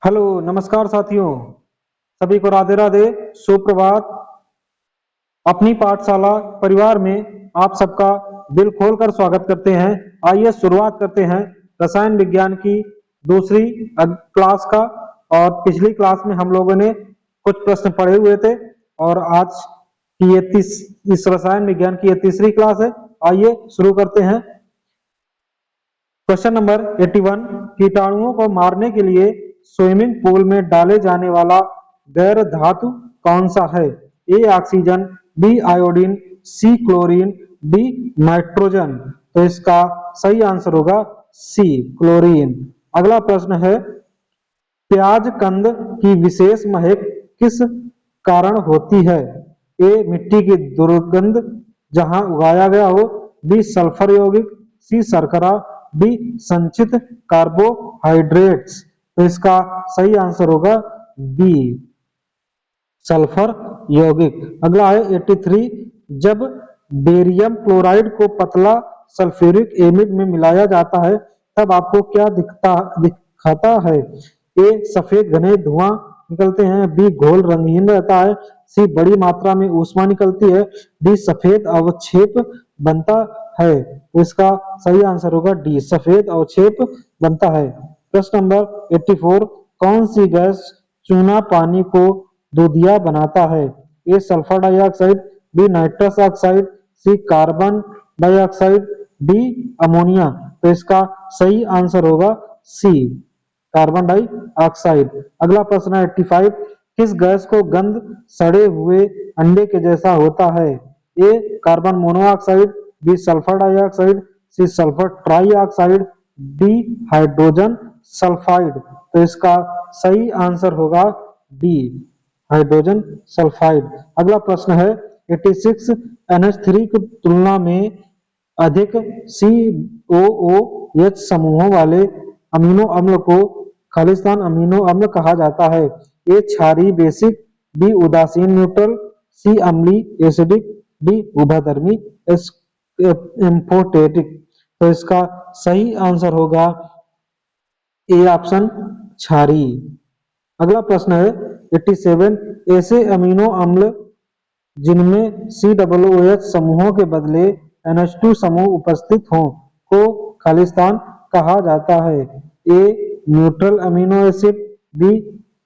Hello, नमस्कार साथियों। सभी को राधे राधे, सुप्रभात। अपनी पाठशाला परिवार में आप सबका दिल खोलकर स्वागत करते हैं। आइए शुरुआत करते हैं रसायन विज्ञान की दूसरी क्लास का। और पिछली क्लास में हम लोगों ने कुछ प्रश्न पढ़े हुए थे और आज की इस रसायन विज्ञान की ये तीसरी क्लास है। आइए शुरू करते हैं। क्वेश्चन नंबर 81, कीटाणुओं को मारने के लिए स्विमिंग पूल में डाले जाने वाला गैर धातु कौन सा है? A oxygen, B iodine, C chlorine, D nitrogen. तो इसका सही आंसर होगा सी क्लोरीन। अगला प्रश्न है, प्याज कंद की विशेष महक किस कारण होती है? ए मिट्टी की दुर्गंध जहां उगाया गया हो, बी सल्फर यौगिक, सी शर्करा, डी संचित कार्बोहाइड्रेट्स। तो इसका सही आंसर होगा बी सल्फर यौगिक। अगला है 83, जब बेरियम क्लोराइड को पतला सल्फ्यूरिक एसिड में मिलाया जाता है तब आपको क्या दिखाता है? ए सफेद घने धुआं निकलते हैं, बी घोल रंगहीन रहता है, सी बड़ी मात्रा में ऊष्मा निकलती है, डी सफेद अवक्षेप बनता है। तो इसका सही आंसर होगा डी सफेद अवक्षेप बनता है। प्रश्न नंबर 84, कौन सी गैस चूना पानी को दूधिया बनाता है? A sulphur dioxide, B nitrous oxide, C carbon dioxide, D ammonia. तो इसका सही आंसर होगा सी कार्बन डाइऑक्साइड। अगला प्रश्न है 85, किस गैस को गंध सड़े हुए अंडे के जैसा होता है? A carbon monoxide, B sulphur dioxide, C sulphur trioxide, D hydrogen sulphide. तो इसका सही आंसर होगा डी हाइड्रोजन सल्फाइड। अगला प्रश्न है 86, NH3 की तुलना में अधिक COOH समूहों वाले अमीनो अम्ल को खालिस्तान अमीनो अम्ल कहा जाता है। ए क्षारीय बेसिक, बी उदासीन न्यूट्रल, सी अम्लीय एसिडिक, डी उभयधर्मी एम्फोटेटिक। तो इसका सही आंसर होगा ए ऑप्शन क्षारीय। अगला प्रश्न है 87, ऐसे अमीनो अम्ल जिनमें COOH समूहों के बदले NH2 समूह उपस्थित हों को खालिस्तान कहा जाता है। A neutral amino acid, B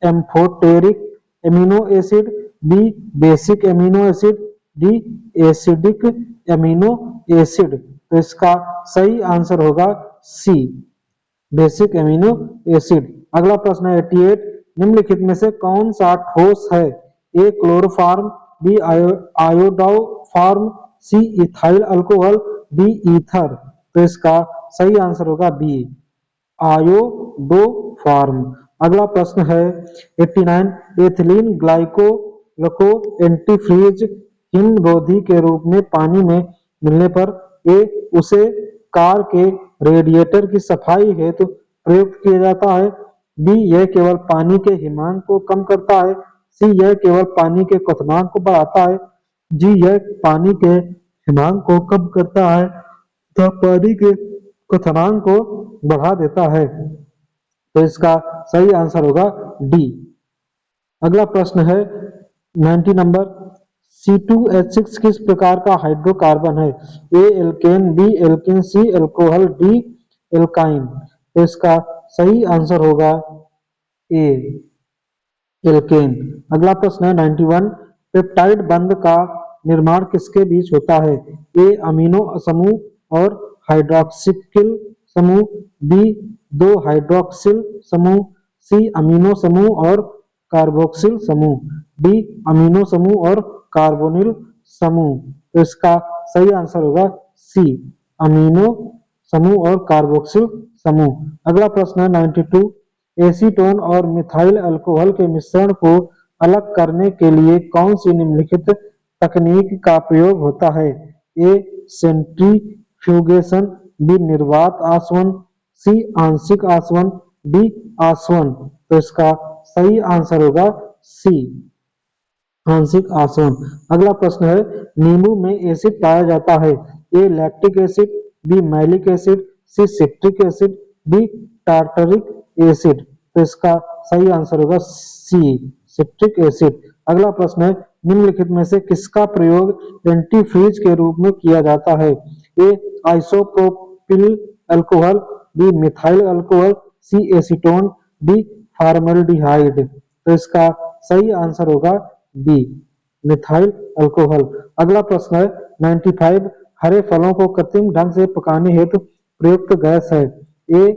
amphoteric amino acid, B basic amino acid, D acidic amino acid. तो इसका सही आंसर होगा सी बेसिक अमीनो एसिड। अगला प्रश्न है 88, निम्नलिखित में से कौन सा ठोस है? ए क्लोरोफॉर्म, बी आयोडोफॉर्म, सी इथाइल अल्कोहल, डी ईथर। तो इसका सही आंसर होगा बी आयोडोफॉर्म। अगला प्रश्न है 89, एथिलीन ग्लाइकोल को एंटीफ्रीज हिमरोधी के रूप में पानी में मिलने पर ए उसे कार के रेडिएटर की सफाई हेतु प्रयुक्त किया जाता है, बी यह केवल पानी के हिमांक को कम करता है, सी यह केवल पानी के क्वथनांक को बढ़ाता है, जी यह पानी के हिमांक को कम करता है तथा पानी के क्वथनांक को बढ़ा देता है। तो इसका सही आंसर होगा डी। अगला प्रश्न है 90 नंबर, C2H6 किस प्रकार का हाइड्रोकार्बन है? ए एल्केन, बी एल्किन, सी एल्कोहल, डी एल्काइन। तो इसका सही आंसर होगा ए एल्केन। अगला प्रश्न है 91, पेप्टाइड बंध का निर्माण किसके बीच होता है? ए अमीनो समूह और हाइड्रोक्सिल समूह, बी दो हाइड्रोक्सिल समूह, सी अमीनो समूह और कार्बोक्सिल समूह, डी अमीनो समूह और कार्बोनिल समूह। तो इसका सही आंसर होगा सी अमीनो समूह और कार्बोक्सिल समूह। अगला प्रश्न है 92, एसीटोन और मिथाइल अल्कोहल के मिश्रण को अलग करने के लिए कौन सी निम्नलिखित तकनीक का प्रयोग होता है? ए सेंट्रीफ्यूगेशन, बी निर्वात आसवन, सी आंशिक आसवन, डी आसवन। तो इसका सही आंसर होगा सी आंशिक आसवन। अगला प्रश्न है, नींबू में एसिड पाया जाता है? A lactic acid, B malic acid, C citric acid, D tartaric acid. तो इसका सही आंसर होगा सी, सिट्रिक एसिड। अगला प्रश्न है, निम्नलिखित में से किसका प्रयोग एंटीफ्रीज के रूप में किया जाता है? A isopropyl alcohol, B methyl alcohol, C acetone, D formaldehyde. तो इसका सही आंसर होगा बी, मिथाइल अल्कोहल। अगला प्रश्न है 95, हरे फलों को कृत्रिम ढंग से पकाने हेतु प्रयुक्त गैस है? ए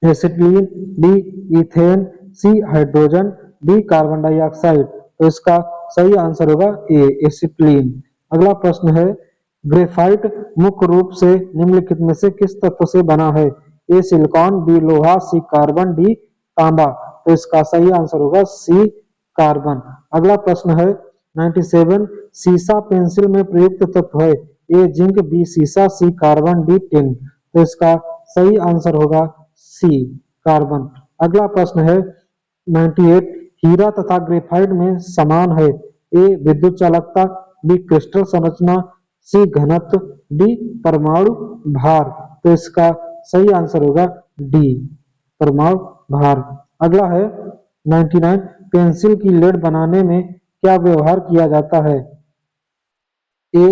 acetylene, D ethane, C hydrogen, D carbon dioxide. तो इसका सही आंसर होगा ए, एसिटिलीन। अगला प्रश्न है, ग्रेफाइट मुख्य रूप से निम्नलिखित में से किस तत्व से बना है? ए सिलिकॉन, बी लोहा, सी कार्बन, डी तांबा। तो इसका सही आंसर होगा सी, कार्बन। अगला प्रश्न है 97, सीसा पेंसिल में प्रयुक्त तत्व है? ए जिंक, बी सीसा, सी कार्बन, डी टिन। तो इसका सही आंसर होगा सी, कार्बन। अगला प्रश्न है 98, हीरा तथा ग्रेफाइट में समान है? ए विद्युत चालकता, बी क्रिस्टल संरचना, सी घनत्व, डी परमाणु भार। तो इसका सही आंसर होगा डी, परमाणु भार। अगला है 99, पेंसिल की लेड बनाने में क्या व्यवहार किया जाता है? ए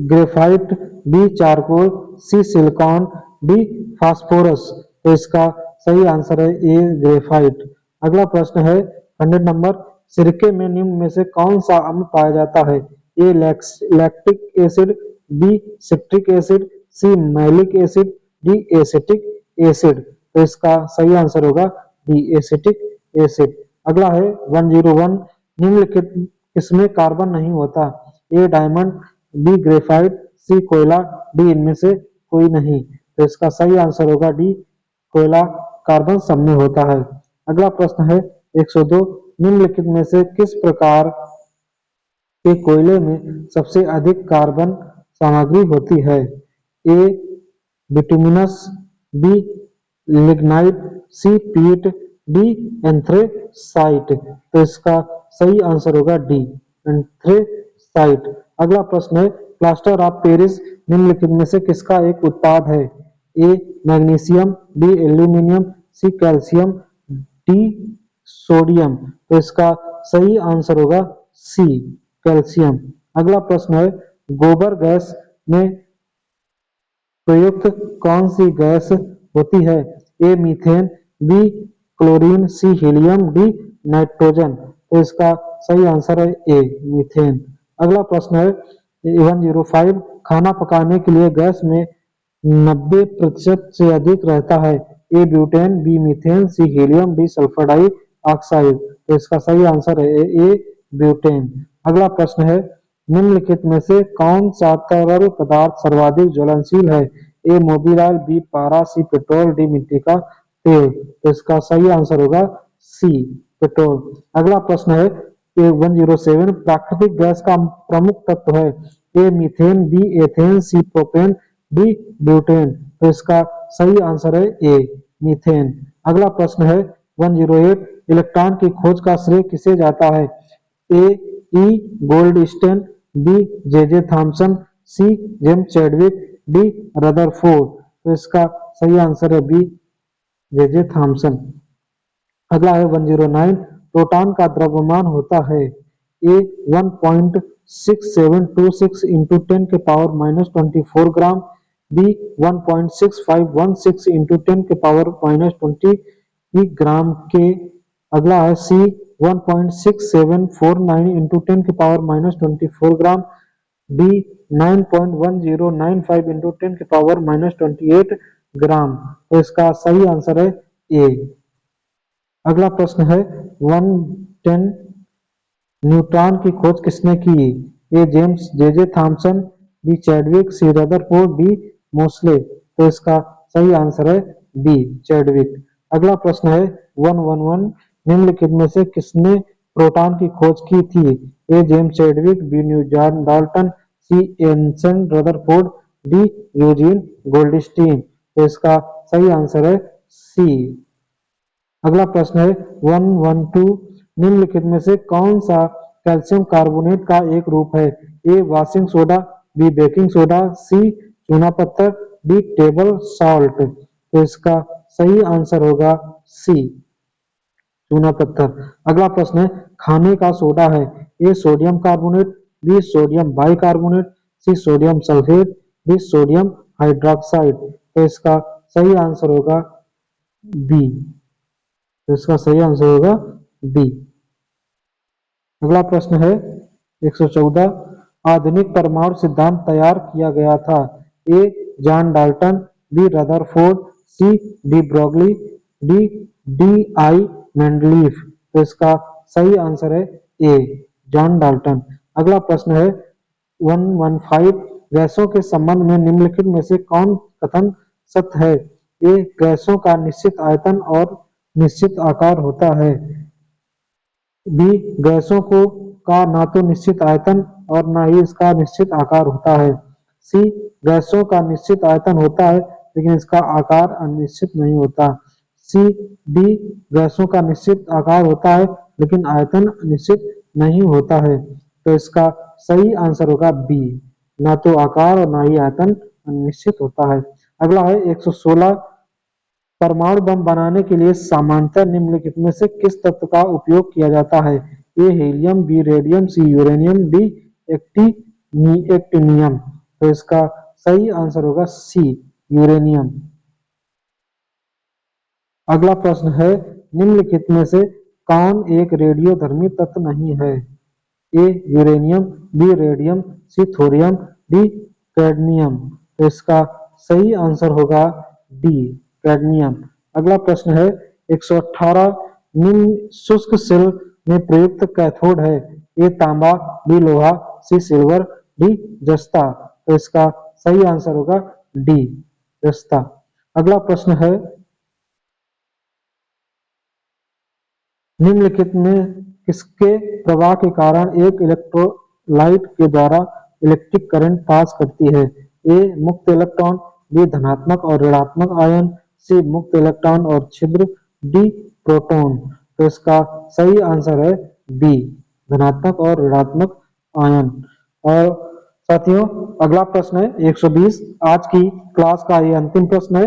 ग्रेफाइट, बी चारकोल, सी सिलिकॉन, डी फास्फोरस। तो इसका सही आंसर है ए ग्रेफाइट। अगला प्रश्न है 100 नंबर, सिरके में निम्न में से कौन सा अम्ल पाया जाता है? A lactic acid, B citric acid, C malic acid, D acetic acid. तो इसका सही आंसर होगा डी, एसिटिक एसिड। अगला है 101, निम्नलिखित किसमें कार्बन नहीं होता? ए डायमंड, बी ग्रेफाइट, सी कोयला, डी इनमें से कोई नहीं। तो इसका सही आंसर होगा डी, कोयला। कार्बन सब में होता है। अगला प्रश्न है 102, निम्नलिखित में से किस प्रकार के कोयले में सबसे अधिक कार्बन सामग्री होती है? ए बिटुमिनस, बी लिग्नाइट, सी पीट, डी एंथ्रेसाइट। तो इसका सही आंसर होगा डी, एंथ्रेसाइट। अगला प्रश्न है, प्लास्टर ऑफ पेरिस निम्नलिखित में से किसका एक उत्पाद है? A magnesium, B aluminium, C calcium, D sodium. तो इसका सही आंसर होगा सी, कैल्शियम। अगला प्रश्न है, गोबर गैस में प्रयुक्त कौन सी गैस होती है? A methane, B chlorine, C helium, D nitrogen. तो इसका सही आंसर है ए, मीथेन। अगला प्रश्न है 105, खाना पकाने के लिए गैस में 90% से अधिक रहता है? ए ब्यूटेन, बी मीथेन, सी हीलियम, डी सल्फर डाइऑक्साइड। तो इसका सही आंसर है ए, ब्यूटेन। अगला प्रश्न है, निम्नलिखित में से कौन सा तरल पदार्थ सर्वाधिक ज्वलनशील है? ए मोबिल ऑयल, बी पारा, सी पेट्रोल, डी मिट्टी का तेल। तो इसका सही आंसर होगा सी, पेट्रोल। अगला प्रश्न है 107, प्राकृतिक गैस का प्रमुख तत्व है? A methane, B ethane, C propane, D butane. तो इसका सही आंसर है ए, मीथेन। अगला प्रश्न है 108, इलेक्ट्रॉन की खोज का श्रेय किसे जाता है? A E Goldstein, B J Thomson, C James Chadwick, D Rutherford. तो इसका सही आंसर है बी, जे थॉमसन। अगला है 109, प्रोटॉन का द्रव्यमान होता है? ए 1.6726 इंटू 10 के पावर -24 ग्राम, बी 1.6516 इंटू 10 के पावर -20 ग्राम के। अगला है सी 1.6749 इंटू 10 के पावर -24 ग्राम, डी 9.1095 इंटू 10 के पावर -28 ग्राम। तो इसका सही आंसर है ए। अगला प्रश्न है 110, न्यूट्रॉन की खोज किसने की? A James J Thomson, B Chadwick, C Rutherford, D Moseley. तो इसका सही आंसर है बी, चैडविक। अगला प्रश्न है 111, निम्नलिखित में से किसने प्रोटॉन की खोज की थी? A James Chadwick, B Newton Dalton, C Anson Rutherford, D Eugene Goldstein. तो इसका सही आंसर है सी। अगला प्रश्न है 112, निम्नलिखित में से कौन सा कैल्शियम कार्बोनेट का एक रूप है? A washing soda, B baking soda, C चूना पत्थर, डी टेबल सॉल्ट। तो इसका सही आंसर होगा सी चूना पत्थर। अगला प्रश्न है खाने का सोडा है, A sodium carbonate, B sodium bicarbonate, C sodium sulphate, D sodium hydroxide. तो इसका सही आंसर होगा बी। तो इसका सही आंसर होगा बी। अगला प्रश्न है 114 आधुनिक परमाणु सिद्धांत तैयार किया गया था, A John Dalton, B Rutherford, C de Broglie, D D I Mendeleev. तो इसका सही आंसर है ए जॉन डाल्टन। अगला प्रश्न है 115 गैसों के संबंध में निम्नलिखित में से कौन कथन सत्य है, ए गैसों का निश्चित आयतन और निश्चित आकार होता है, बी गैसों को का ना तो निश्चित आयतन और ना ही इसका निश्चित आकार होता है, सी गैसों का निश्चित आयतन होता है लेकिन इसका आकार अनिश्चित नहीं होता, सी डी गैसों का निश्चित आकार होता है लेकिन आयतन निश्चित नहीं होता है। तो इसका सही आंसर होगा बी, ना तो आकार और ना ही आयतन निश्चित होता है। अगला है 116 परमाणु बम बनाने के लिए सामान्यतः निम्नलिखित में से किस तत्व का उपयोग किया जाता है, ए हीलियम, बी रेडियम, सी यूरेनियम, डी एक्टिनियम। तो इसका सही आंसर होगा सी यूरेनियम। अगला प्रश्न है निम्नलिखित में से कौन एक रेडियोधर्मी तत्व नहीं है, ए यूरेनियम, बी रेडियम, सी थोरियम, डी कैडमियम। तो इसका सही आंसर होगा डी कैडमियम। अगला प्रश्न है 118 निम्न शुष्क सेल में प्रयुक्त कैथोड है, ए तांबा, बी लोहा, सी सिल्वर, डी जस्ता। तो इसका सही आंसर होगा डी जस्ता। अगला प्रश्न है निम्नलिखित में किसके प्रवाह के कारण एक इलेक्ट्रोलाइट के द्वारा इलेक्ट्रिक करंट पास करती है, ए मुक्त इलेक्ट्रॉन, बी धनात्मक और ऋणात्मक आयन, सी मुक्त इलेक्ट्रॉन और छिद्र, डी प्रोटॉन। तो इसका सही आंसर है बी धनात्मक और ऋणात्मक आयन। और साथियों अगला प्रश्न है 120 आज की क्लास का ये अंतिम प्रश्न है,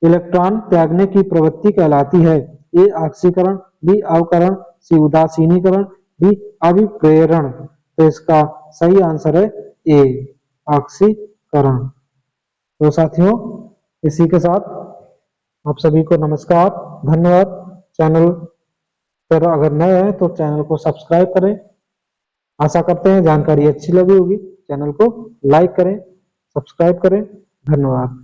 इलेक्ट्रॉन त्यागने की प्रवृत्ति कहलाती है, ए ऑक्सीकरण, बी अवकरण, सी उदासीनीकरण, डी अभिप्रेरण। तो इसका सही आंसर है ए ऑक्सीकरण। तो साथियों इसी के साथ आप सभी को नमस्कार, धन्यवाद। चैनल पर अगर नए हैं तो चैनल को सब्सक्राइब करें। आशा करते हैं जानकारी अच्छी लगी होगी, चैनल को लाइक करें, सब्सक्राइब करें। धन्यवाद।